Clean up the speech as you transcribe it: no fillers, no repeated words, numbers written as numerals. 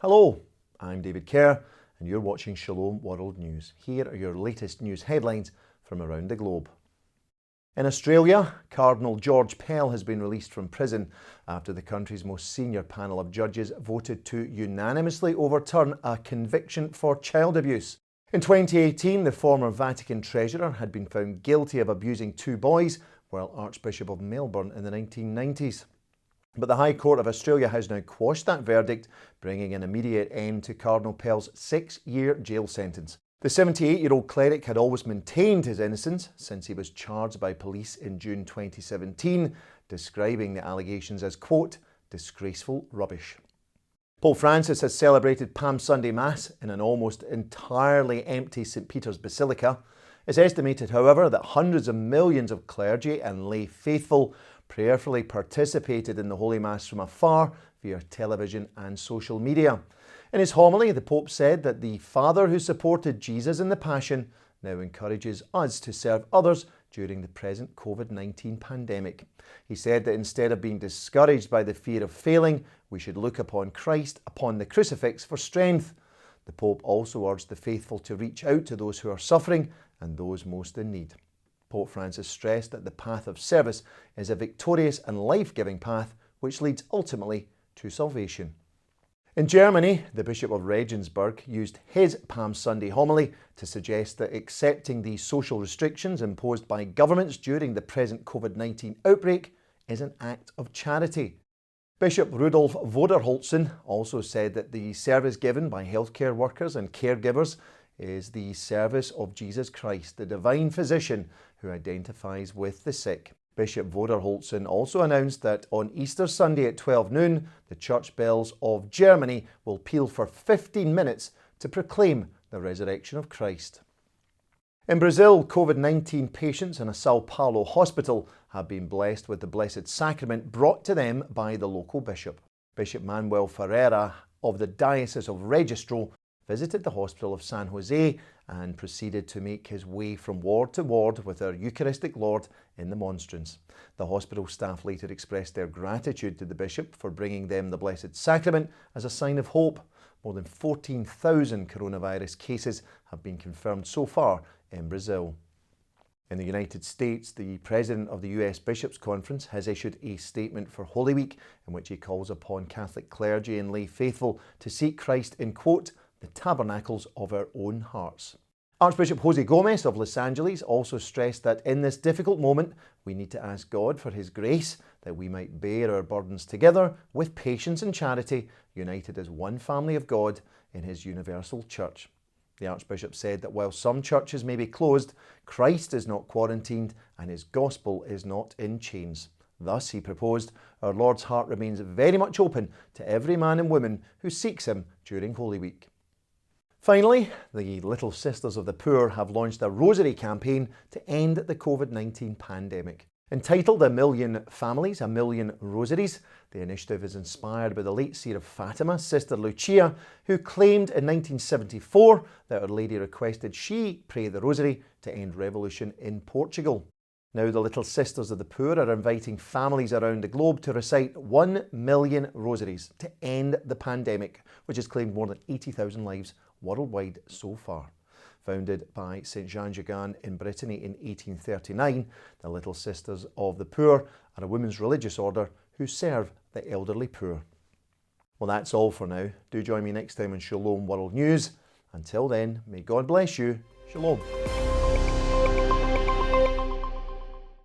Hello, I'm David Kerr and you're watching Shalom World News. Here are your latest news headlines from around the globe. In Australia, Cardinal George Pell has been released from prison after the country's most senior panel of judges voted to unanimously overturn a conviction for child abuse. In 2018, the former Vatican treasurer had been found guilty of abusing two boys while Archbishop of Melbourne in the 1990s. But the High Court of Australia has now quashed that verdict, bringing an immediate end to Cardinal Pell's 6-year jail sentence. The 78-year-old cleric had always maintained his innocence since he was charged by police in June 2017, describing the allegations as, quote, disgraceful rubbish. Pope Francis has celebrated Palm Sunday Mass in an almost entirely empty St. Peter's Basilica. It's estimated, however, that hundreds of millions of clergy and lay faithful prayerfully participated in the Holy Mass from afar via television and social media. In his homily, the Pope said that the Father who supported Jesus in the Passion now encourages us to serve others during the present COVID-19 pandemic. He said that instead of being discouraged by the fear of failing, we should look upon Christ, upon the crucifix for strength. The Pope also urged the faithful to reach out to those who are suffering and those most in need. Pope Francis stressed that the path of service is a victorious and life-giving path which leads ultimately to salvation. In Germany, the Bishop of Regensburg used his Palm Sunday homily to suggest that accepting the social restrictions imposed by governments during the present COVID-19 outbreak is an act of charity. Bishop Rudolf Voderholzen also said that the service given by healthcare workers and caregivers is the service of Jesus Christ, the divine physician who identifies with the sick. Bishop Voderholzen also announced that on Easter Sunday at 12 noon, the church bells of Germany will peal for 15 minutes to proclaim the resurrection of Christ. In Brazil, COVID-19 patients in a Sao Paulo hospital have been blessed with the Blessed Sacrament brought to them by the local bishop. Bishop Manoel Ferreira of the Diocese of Registro visited the hospital of São José and proceeded to make his way from ward to ward with our Eucharistic Lord in the monstrance. The hospital staff later expressed their gratitude to the bishop for bringing them the Blessed Sacrament as a sign of hope. More than 14,000 coronavirus cases have been confirmed so far in Brazil. In the United States, the president of the US Bishops' Conference has issued a statement for Holy Week in which he calls upon Catholic clergy and lay faithful to seek Christ in, quote, the tabernacles of our own hearts. Archbishop Jose Gomez of Los Angeles also stressed that in this difficult moment we need to ask God for His grace that we might bear our burdens together with patience and charity, united as one family of God in His universal church. The Archbishop said that while some churches may be closed, Christ is not quarantined and His gospel is not in chains. Thus, he proposed, our Lord's heart remains very much open to every man and woman who seeks Him during Holy Week. Finally, the Little Sisters of the Poor have launched a Rosary campaign to end the COVID-19 pandemic. Entitled A Million Families, A Million Rosaries, the initiative is inspired by the late seer of Fatima, Sister Lucia, who claimed in 1974 that Our Lady requested she pray the Rosary to end revolution in Portugal. Now the Little Sisters of the Poor are inviting families around the globe to recite 1 million rosaries to end the pandemic, which has claimed more than 80,000 lives worldwide so far. Founded by St. Jean in Brittany in 1839, the Little Sisters of the Poor are a women's religious order who serve the elderly poor. Well, that's all for now. Do join me next time on Shalom World News. Until then, may God bless you. Shalom.